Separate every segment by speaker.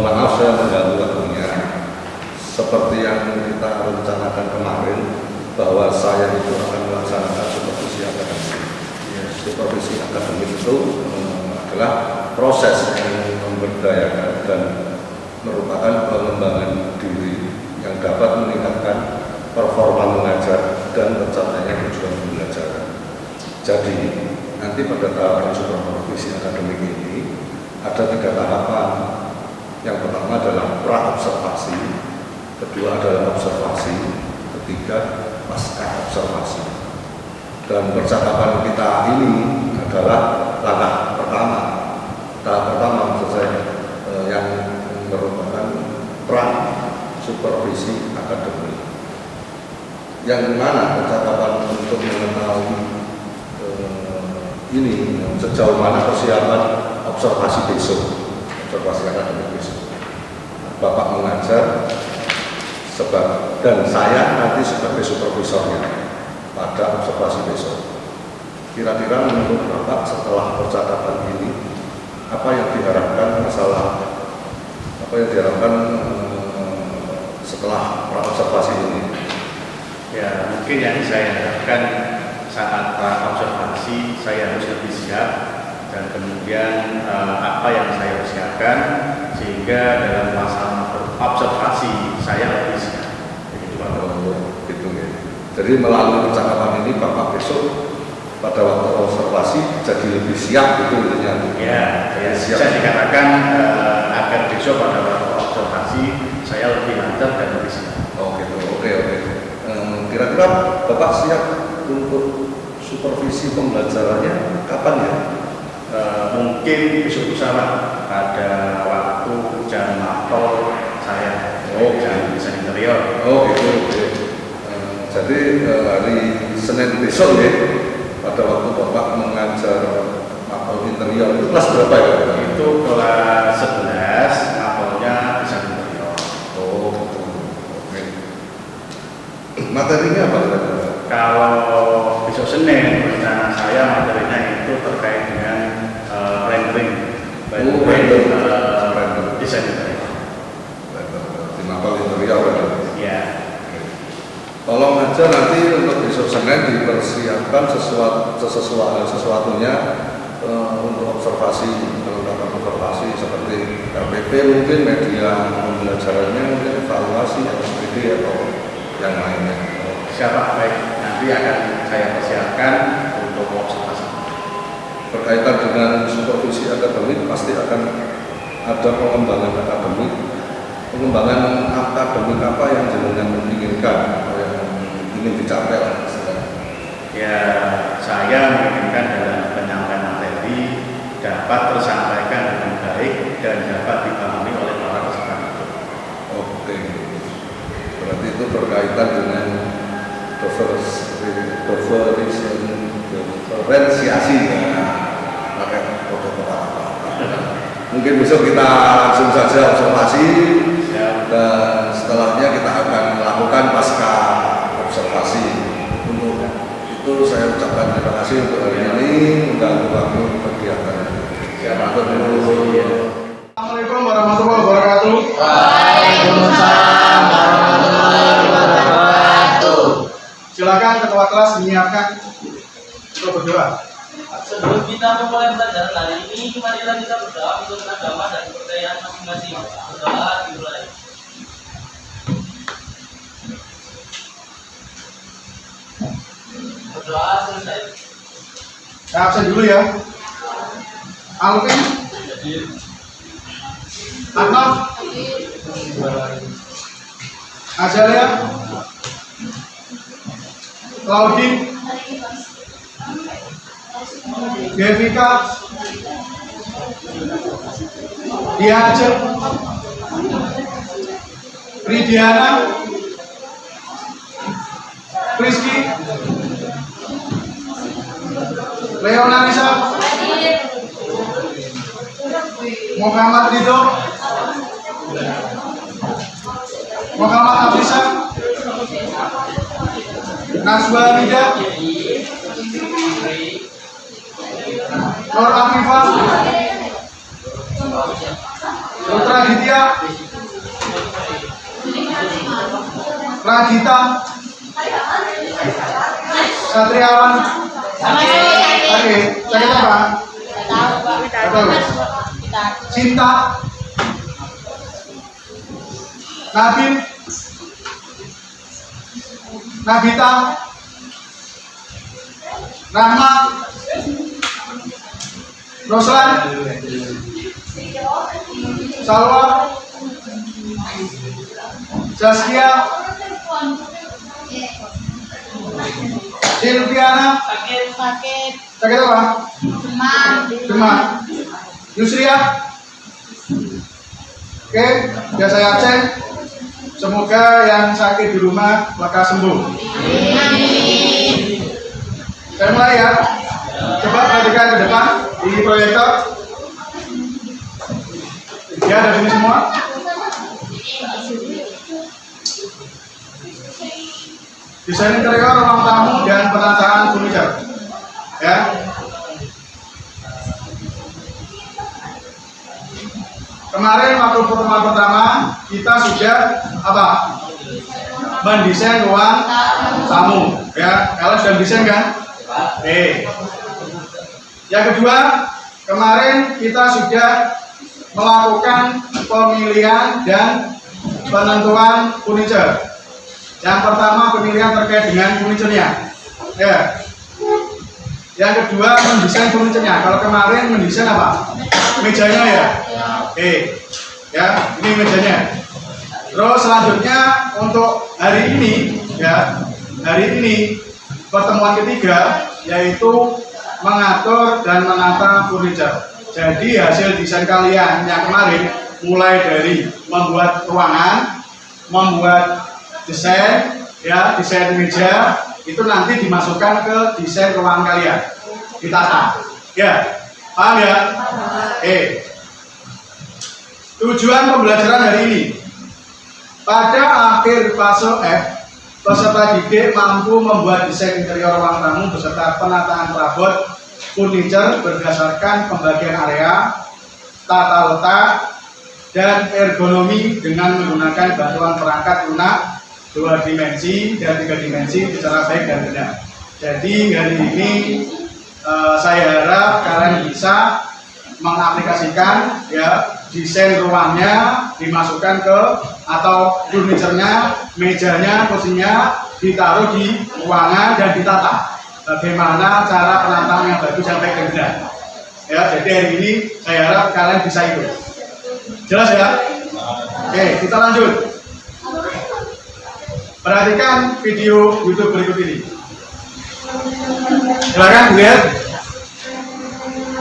Speaker 1: maaf saya mengganggu waktunya. Seperti yang kita rencanakan kemarin, bahwa saya itu akan melaksanakan supervisi akademik. Supervisi akademik itu adalah proses yang memberdayakan dan merupakan pengembangan diri yang dapat meningkatkan performa mengajar dan tercapainya tujuan pembelajaran. Jadi nanti pada tahapan supervisi akademik ini ada 3 tahapan. Yang pertama adalah pra-observasi, kedua adalah observasi, ketiga pasca observasi. Dan percakapan kita ini adalah langkah pertama. Tahap pertama maksud saya yang merupakan pra-supervisi akademik. Yang mana percakapan untuk mengetahui ini sejauh mana persiapan observasi besok, observasi akademik besok. Bapak mengajar dan saya nanti sebagai supervisornya pada observasi besok. Kira-kira menurut Bapak setelah percakapan ini apa yang diharapkan setelah observasi ini?
Speaker 2: Ya, mungkin yang saya harapkan saat observasi saya harus lebih siap, dan kemudian apa yang saya persiapkan sehingga dalam masa observasi saya lebih siap. Begitu Pak.
Speaker 1: Gitu ya. Jadi melalui percakapan ini Bapak besok pada waktu observasi jadi lebih siap gitu intinya.
Speaker 2: Ya, bisa dikatakan agar besok pada waktu observasi saya lebih lancar dan lebih siap.
Speaker 1: Oh gitu, oke. Kira-kira Bapak siap untuk supervisi pembelajarannya kapan ya?
Speaker 2: Mungkin besok lusa Pak, pada waktu jam apel saya. Jam desain interior.
Speaker 1: Oh gitu. Jadi hari Senin besok ya, pada waktu Bapak mengajar mapel interior itu kelas berapa ya?
Speaker 2: Itu kelas 11, mapelnya desain interior.
Speaker 1: Oh gitu. Oke. Materinya apa?
Speaker 2: Kalau besok Senin, rencana saya materinya itu terkait dengan rendering desain interior.
Speaker 1: Di mapel interior ya?
Speaker 2: Ya.
Speaker 1: Tolong aja nanti untuk besok Senin dipersiapkan sesuatunya untuk observasi, melakukan observasi seperti RPP mungkin, media pembelajarannya, mungkin evaluasi, SPD atau yang lainnya.
Speaker 2: Siapa baik, nanti akan saya persiapkan untuk observasi.
Speaker 1: Berkaitan dengan supervisi akademik pasti akan ada pengembangan akademik. Pengembangan akademik apa yang jenengan menginginkan, yang ingin dicapai?
Speaker 2: Ya, saya menginginkan dalam penyampaian materi dapat tersampaikan dengan baik dan dapat dipahami oleh para peserta.
Speaker 1: Oke, berarti itu berkaitan dengan diferensiasi ya, pakai protokol apa. Mungkin besok kita langsung saja observasi dan setelahnya kita akan melakukan pasca observasi. Untuk itu saya ucapkan terima kasih untuk hari ini, mengganggu waktu kegiatan.
Speaker 3: Assalamualaikum warahmatullahi wabarakatuh.
Speaker 4: Waalaikumsalam warahmatullahi wabarakatuh.
Speaker 3: Silakan ketua kelas menyiapkan untuk berdoa.
Speaker 4: Sebelum kita memulai pelajaran hari ini, marilah kita berdoa untuk agama dan kepercayaan masing-masing. Berdoa dimulai. Berdoa selesai.
Speaker 3: Saya absen dulu ya. Alvin, Ahmad, Azalia, Claudine, Devika, Diaje, Ridiana, Rizky, Leonarisa, Muhammad Ridho, Muhammad Afisa, Naswa Nida, Nur Afifah, Putra Raditya, Radita, Satriawan. Oke, sakit apa? Cinta, Nabil, Nabita, Rahma, Roslan, Salwa, Zaskia, Silviana, sakit apa? Demam. Yusria. Oke, ya saya cek. Semoga yang sakit di rumah lekas sembuh. Saya mulai ya. Coba perhatikan ke depan di proyektor. Ya, ada sini semua. Desain interior ruang tamu dan penataan furniture. Ya. Kemarin waktu pertemuan pertama kita sudah apa? Mendesain ruang tamu. Ya, kalian sudah desain kan? Yang kedua, kemarin kita sudah melakukan pemilihan dan penentuan furniture. Yang pertama pemilihan terkait dengan furniture-nya. Ya. Yang kedua mendesain furniture-nya. Kalau kemarin mendesain apa? Mejanya ya. Ya, ini mejanya. Terus selanjutnya untuk hari ini ya. Hari ini pertemuan ketiga yaitu mengatur dan menata furniture. Jadi hasil desain kalian yang kemarin mulai dari membuat ruangan, membuat desain, ya desain meja itu nanti dimasukkan ke desain ruangan kalian, ditata. Ya, paham ya? Tujuan pembelajaran hari ini pada akhir fase F, peserta didik mampu membuat desain interior ruang tamu beserta penataan perabot furniture berdasarkan pembagian area, tata letak, dan ergonomi dengan menggunakan bantuan perangkat lunak 2 dimensi dan 3 dimensi secara baik dan benar. Jadi hari ini saya harap kalian bisa mengaplikasikan ya desain ruangnya dimasukkan ke atau furniturnya, mejanya, kursinya ditaruh di ruangan dan ditata. Bagaimana cara penataan yang bagus yang baik dan benar. Ya, jadi hari ini saya harap kalian bisa ikut. Jelas ya? Oke, kita lanjut. Perhatikan video YouTube berikut ini. Silakan lihat.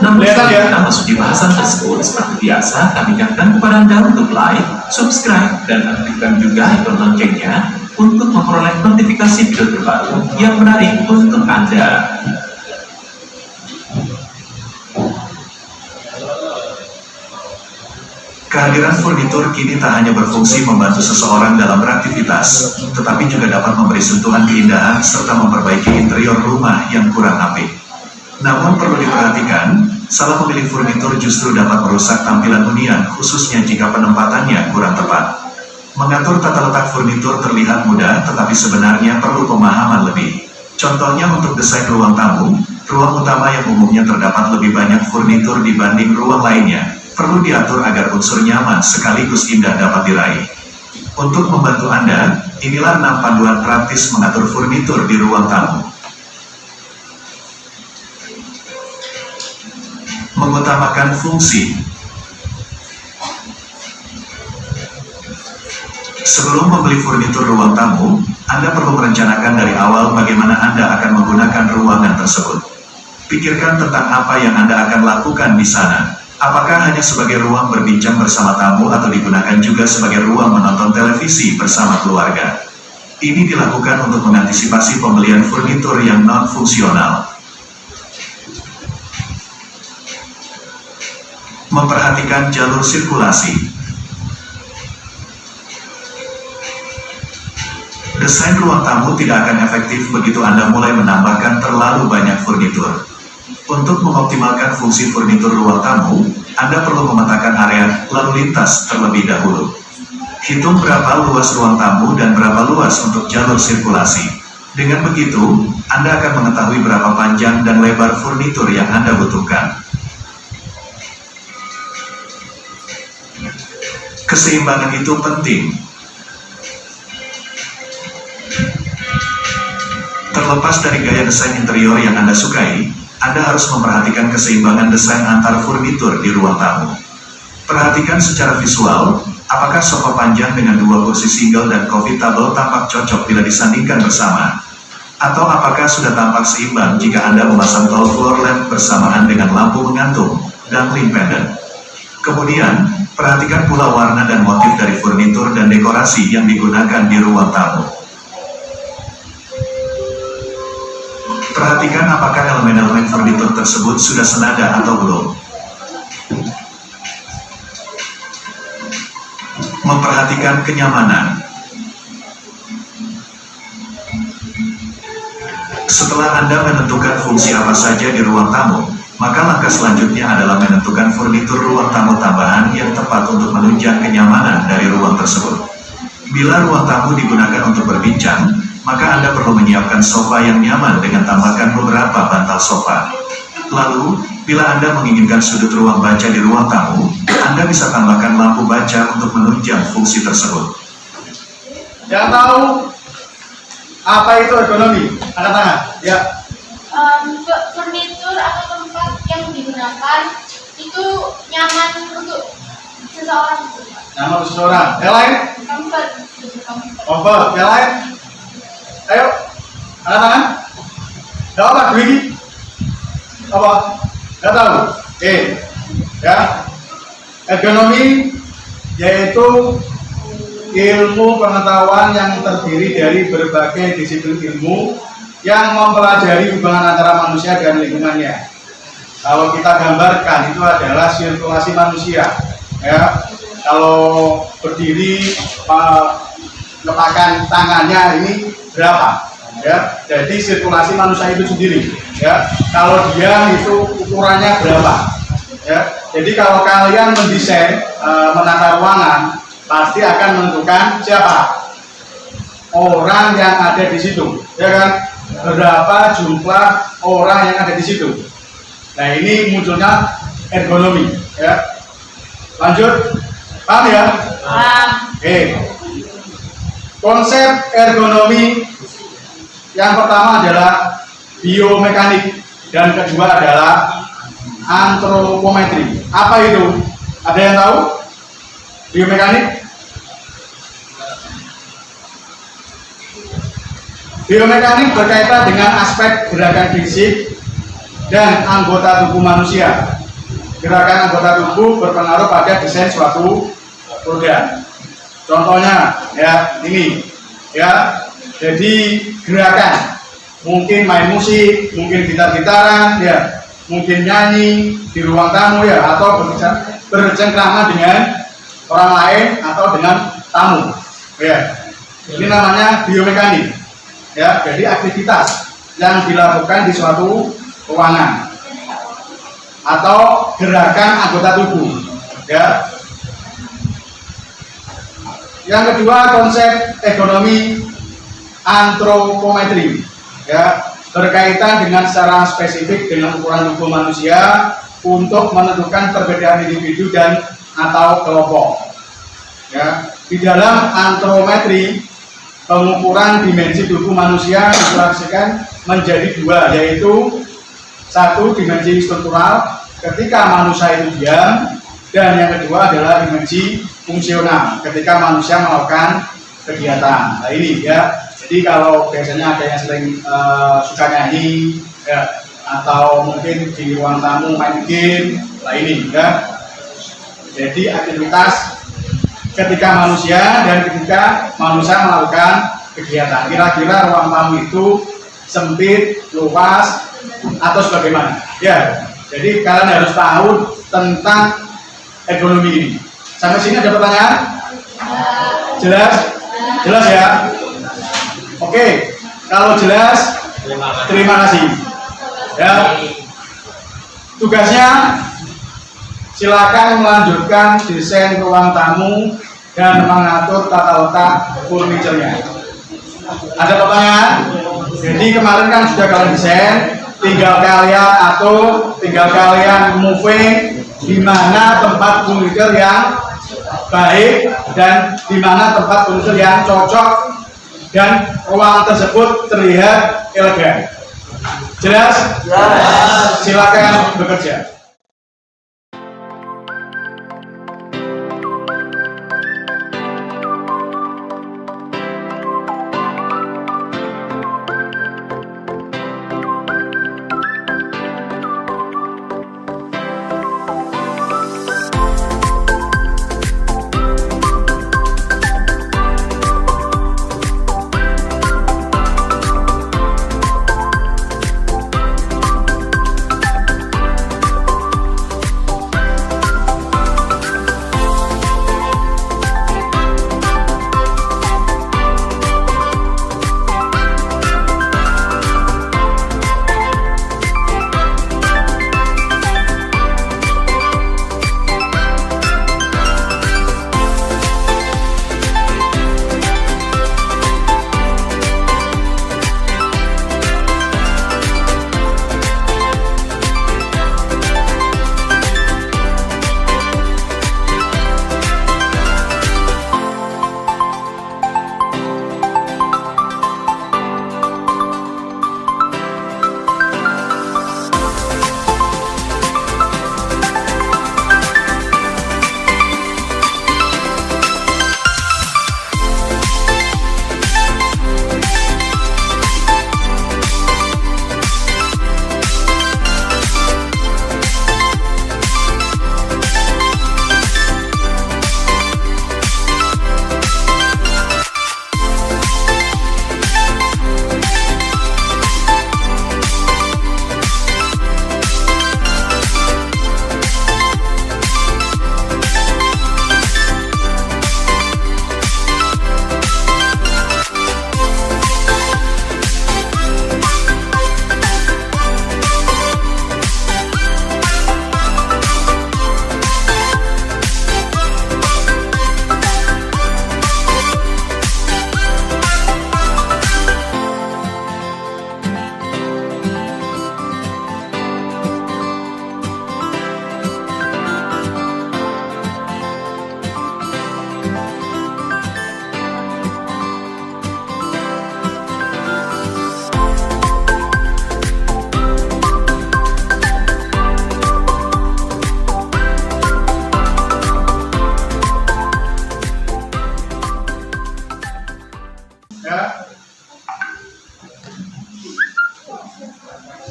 Speaker 5: Namun sebelum kita masuk di bahasan tersebut, seperti biasa kami ingatkan kepada Anda untuk like, subscribe, dan aktifkan juga ikon loncengnya untuk memperoleh notifikasi video terbaru yang menarik untuk Anda. Kehadiran furnitur kini tak hanya berfungsi membantu seseorang dalam beraktivitas, tetapi juga dapat memberi sentuhan keindahan serta memperbaiki interior rumah yang kurang apik. Namun perlu diperhatikan, salah memilih furnitur justru dapat merusak tampilan hunian, khususnya jika penempatannya kurang tepat. Mengatur tata letak furnitur terlihat mudah, tetapi sebenarnya perlu pemahaman lebih. Contohnya untuk desain ruang tamu, ruang utama yang umumnya terdapat lebih banyak furnitur dibanding ruang lainnya, perlu diatur agar unsur nyaman sekaligus indah dapat diraih. Untuk membantu Anda, inilah 6 panduan praktis mengatur furnitur di ruang tamu. Mengutamakan fungsi. Sebelum membeli furnitur ruang tamu, Anda perlu merencanakan dari awal bagaimana Anda akan menggunakan ruangan tersebut. Pikirkan tentang apa yang Anda akan lakukan di sana. Apakah hanya sebagai ruang berbincang bersama tamu atau digunakan juga sebagai ruang menonton televisi bersama keluarga? Ini dilakukan untuk mengantisipasi pembelian furnitur yang non-fungsional. Memperhatikan jalur sirkulasi. Desain ruang tamu tidak akan efektif begitu Anda mulai menambahkan terlalu banyak furnitur. Untuk mengoptimalkan fungsi furnitur ruang tamu, Anda perlu memetakan area lalu lintas terlebih dahulu. Hitung berapa luas ruang tamu dan berapa luas untuk jalur sirkulasi. Dengan begitu, Anda akan mengetahui berapa panjang dan lebar furnitur yang Anda butuhkan. Keseimbangan itu penting. Terlepas dari gaya desain interior yang Anda sukai, Anda harus memperhatikan keseimbangan desain antar furnitur di ruang tamu. Perhatikan secara visual, apakah sofa panjang dengan dua kursi single dan coffee table tampak cocok bila disandingkan bersama? Atau apakah sudah tampak seimbang jika Anda memasang tall floor lamp bersamaan dengan lampu menggantung dan lamp pendant? Kemudian, perhatikan pula warna dan motif dari furnitur dan dekorasi yang digunakan di ruang tamu. Perhatikan apakah elemen-elemen furnitur tersebut sudah senada atau belum. Memperhatikan kenyamanan. Setelah Anda menentukan fungsi apa saja di ruang tamu, maka langkah selanjutnya adalah menentukan furnitur ruang tamu tambahan yang tepat untuk menunjang kenyamanan dari ruang tersebut. Bila ruang tamu digunakan untuk berbincang, maka Anda perlu menyiapkan sofa yang nyaman dengan tambahkan beberapa bantal sofa. Lalu, bila Anda menginginkan sudut ruang baca di ruang tamu, Anda bisa tambahkan lampu baca untuk menunjang fungsi tersebut.
Speaker 3: Yang tahu apa itu ergonomi? Angkat tangan. Ya.
Speaker 6: Furnitur atau tempat yang digunakan itu nyaman untuk seseorang.
Speaker 3: Nyaman untuk seseorang. Yang lain?
Speaker 6: Comfort.
Speaker 3: Comfort. Yang lain? Ayo, angkat tangan. Tahu apa begini? Apa? Nggak tahu. Ya. Ergonomi yaitu ilmu pengetahuan yang terdiri dari berbagai disiplin ilmu yang mempelajari hubungan antara manusia dan lingkungannya. Kalau kita gambarkan itu adalah sirkulasi manusia. Ya. Kalau berdiri, letakkan tangannya ini berapa? Ya, jadi sirkulasi manusia itu sendiri. Ya, kalau diam itu ukurannya berapa? Ya, jadi kalau kalian mendesain, menata ruangan, pasti akan menentukan siapa orang yang ada di situ, ya kan? Berapa jumlah orang yang ada di situ. Nah, ini munculnya ergonomi. Ya, lanjut, paham ya?
Speaker 6: Paham.
Speaker 3: Konsep ergonomi yang pertama adalah biomekanik dan kedua adalah antropometri. Apa itu? Ada yang tahu? Biomekanik? Biomekanik berkaitan dengan aspek gerakan fisik dan anggota tubuh manusia. Gerakan anggota tubuh berpengaruh pada desain suatu produk. Contohnya, ya ini, ya. Jadi gerakan, mungkin main musik, mungkin gitar-gitaran, ya, mungkin nyanyi di ruang tamu, ya, atau bercengkrama dengan orang lain atau dengan tamu, ya. Ini namanya biomekanik, ya. Jadi aktivitas yang dilakukan di suatu ruangan atau gerakan anggota tubuh, ya. Yang kedua, konsep ekonomi antropometri, ya, berkaitan dengan secara spesifik dengan ukuran tubuh manusia untuk menentukan perbedaan individu dan atau kelompok. Ya, di dalam antropometri, pengukuran dimensi tubuh manusia diklasifikasikan menjadi dua, yaitu satu dimensi struktural ketika manusia itu diam, dan yang kedua adalah dimensi fungsional ketika manusia melakukan kegiatan. Nah ini, ya. Jadi kalau biasanya ada yang sering suka nyanyi, ya, atau mungkin di ruang tamu main game, nah ini, ya. Jadi aktivitas ketika manusia dan ketika manusia melakukan kegiatan. Kira-kira ruang tamu itu sempit, luas, atau sebagaimana? Ya. Jadi kalian harus tahu tentang ekonomi ini. Sampai sini ada pertanyaan? Jelas? Jelas ya? Oke, kalau jelas, terima kasih. Ya, tugasnya silakan melanjutkan desain ruang tamu dan mengatur tata letak furniturnya. Ada pertanyaan? Jadi kemarin kan sudah kalian desain, tinggal kalian atur, tinggal kalian moving di mana tempat furnitur yang baik dan di mana tempat furnitur yang cocok dan ruang tersebut terlihat elegan. Jelas? Jelas. Silakan bekerja.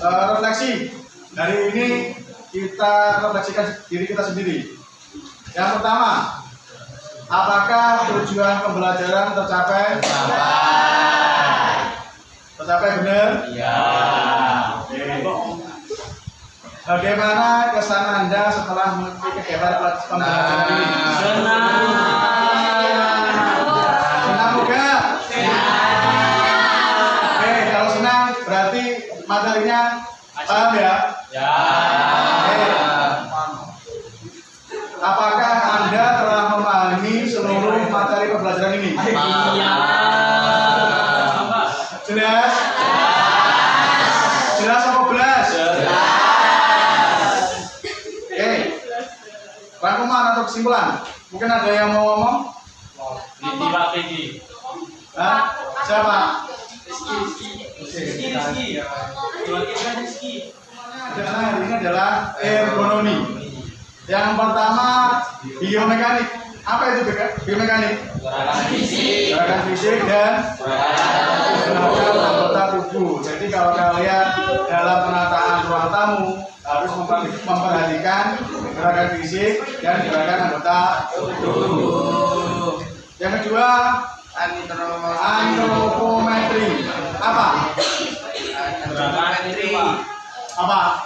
Speaker 3: Refleksi. Hari ini kita refleksikan diri kita sendiri. Yang pertama, apakah tujuan pembelajaran tercapai? Tercapai benar?
Speaker 4: Iya.
Speaker 3: Bagaimana kesan Anda setelah mengikuti kegiatan pembelajaran ini?
Speaker 4: Senang.
Speaker 3: Senang juga? Oke, kalau senang berarti materinya paham ya?
Speaker 4: Ya.
Speaker 3: Oke. Apakah Anda telah memahami seluruh materi pembelajaran ini?
Speaker 4: Iya.
Speaker 3: Jelas? Jelas apa belas? Oke. Rangkuman atau kesimpulan? Mungkin ada yang mau ngomong?
Speaker 4: Ridi Pak Ridi.
Speaker 3: Hah? Siapa?
Speaker 4: Rizky. Diwakilkan Rizky.
Speaker 3: Hari ini adalah ergonomi. Yang pertama biomekanik. Apa itu biomekanik? Gerakan fisik dan gerakan anggota tubuh. Jadi kalau kalian dalam penataan ruang tamu harus memperhatikan gerakan fisik dan gerakan anggota tubuh. Yang kedua antropometri. Apa?
Speaker 4: Antropometri.
Speaker 3: Apa?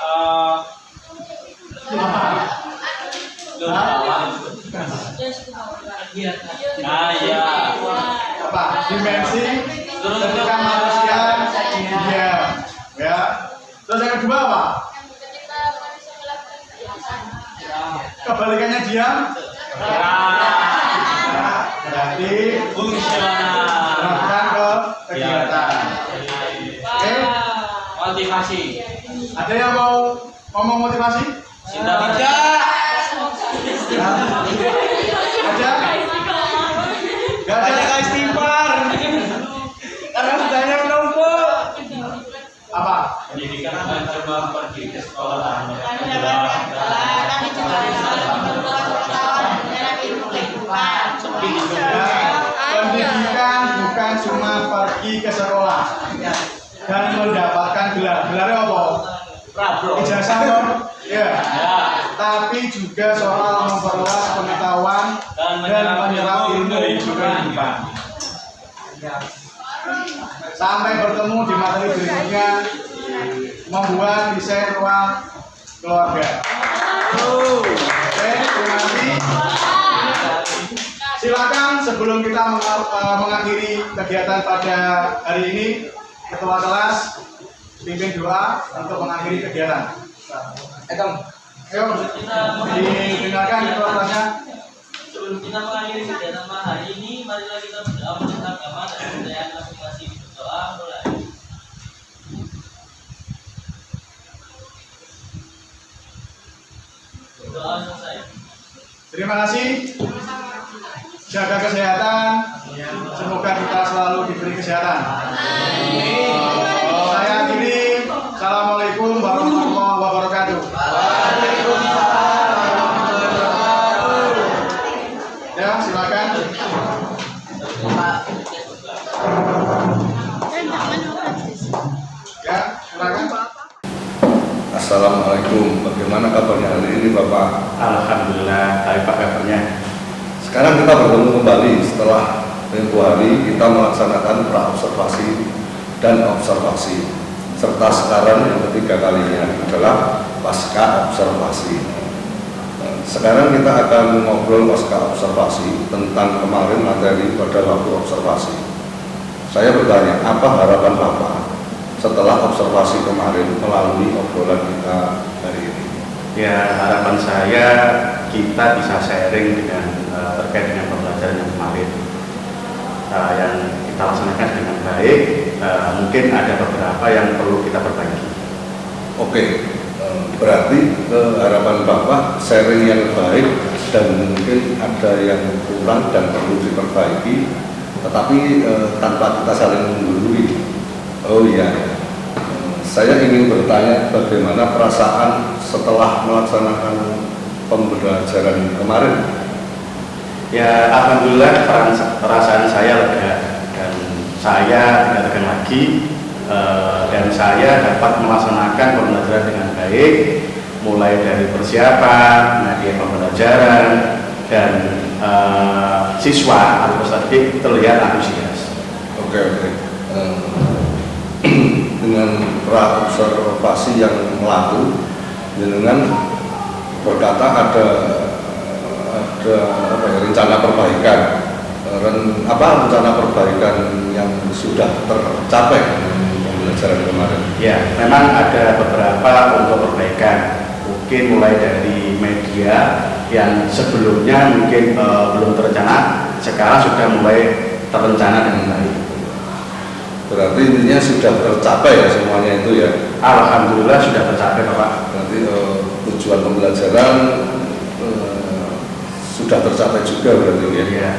Speaker 4: Nah, iya.
Speaker 3: Apa? Dimensi ketika manusia diam. Ya. Terus yang kedua apa? Kebalikannya diam. Berarti
Speaker 4: Fungsional.
Speaker 3: terapkan ke kegiatan. Oke.
Speaker 4: Motivasi.
Speaker 3: Ada yang mau ngomong motivasi?
Speaker 4: Cinta bijak.
Speaker 3: Ada? Gak ada.
Speaker 4: istighfar. Karena budaya menumpuk.
Speaker 3: Apa?
Speaker 4: Pendidikan akan coba pergi ke sekolah.
Speaker 6: Kami juga memperluas pengetahuan dalam ilmu kehidupan.
Speaker 3: Pendidikan bukan cuma pergi ke sekolah dan mendapatkan gelar. Gelarnya apa? Ijazah dong? Ya. Tapi juga soal memperluas pengetahuan dan menyerap ilmu kehidupan. Sampai bertemu di materi berikutnya, membuat desain ruang keluarga. Oke, terima kasih. Silakan sebelum kita mengakhiri kegiatan pada hari ini, ketua kelas pimpin doa untuk mengakhiri kegiatan. Ayo, didengarkan ketua kelasnya.
Speaker 4: Sebelum kita mengakhiri kegiatan hari ini, marilah kita berdoa menurut agama dan kebudayaan masing-masing. Berdoa mulai. Doa selesai.
Speaker 3: Terima kasih. Jaga kesehatan. Semoga kita selalu diberi kesehatan. Saya akhiri. Assalamualaikum warahmatullahi wabarakatuh. Ya, silakan. Ya, silakan.
Speaker 1: Assalamualaikum. Bagaimana kabarnya hari ini Bapak?
Speaker 2: Alhamdulillah, baik Pak kabarnya.
Speaker 1: Sekarang kita bertemu kembali setelah tempoh hari kita melaksanakan pra-observasi dan observasi, serta sekarang yang ketiga kalinya adalah pasca observasi. Sekarang kita akan ngobrol pasca observasi tentang kemarin materi pada waktu observasi. Saya bertanya, apa harapan Bapak setelah observasi kemarin melalui obrolan kita hari ini?
Speaker 2: Ya, harapan saya kita bisa sharing dengan terkait dengan pembelajaran yang kemarin yang kita laksanakan dengan baik. Mungkin ada beberapa yang perlu kita perbaiki.
Speaker 1: Oke, berarti harapan Bapak sharing yang baik dan mungkin ada yang kurang dan perlu diperbaiki, tetapi tanpa kita saling menggurui. Oh iya, saya ingin bertanya bagaimana perasaan setelah melaksanakan pembelajaran kemarin?
Speaker 2: Ya, alhamdulillah perasaan saya lega dan saya tidak tegang lagi dan saya dapat melaksanakan pembelajaran dengan baik, mulai dari persiapan, media pembelajaran dan siswa atau peserta didik terlihat antusias.
Speaker 1: Oke. Dengan pra-observasi yang lalu, dengan berkata ada rencana perbaikan, rencana perbaikan yang sudah tercapai pembelajaran kemarin.
Speaker 2: Ya, memang ada beberapa untuk perbaikan. Mungkin mulai dari media yang sebelumnya mungkin belum terencana, sekarang sudah mulai terencana dengan baik.
Speaker 1: Berarti intinya sudah tercapai ya semuanya itu ya?
Speaker 2: Alhamdulillah sudah tercapai Bapak.
Speaker 1: Berarti tujuan pembelajaran sudah tercapai juga berarti ya?
Speaker 2: Ya.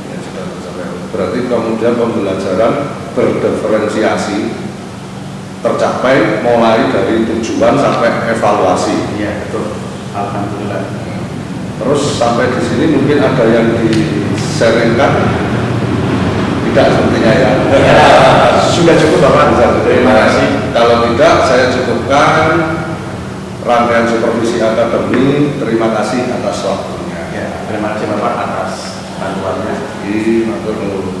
Speaker 1: Ya, sudah tercapai. Berarti kemudian pembelajaran berdiferensiasi tercapai mulai dari tujuan sampai evaluasi.
Speaker 2: Iya, betul. Alhamdulillah.
Speaker 1: Terus sampai di sini mungkin ada yang di-sharingkan? Tidak sepertinya ya.
Speaker 2: Sudah cukup Bapak.
Speaker 1: Terima kasih. Kalau tidak, saya cukupkan rangkaian supervisi akademi. Terima kasih atas waktunya.
Speaker 2: Ya, terima kasih Bapak atas bantuannya.
Speaker 1: Matur nuwun.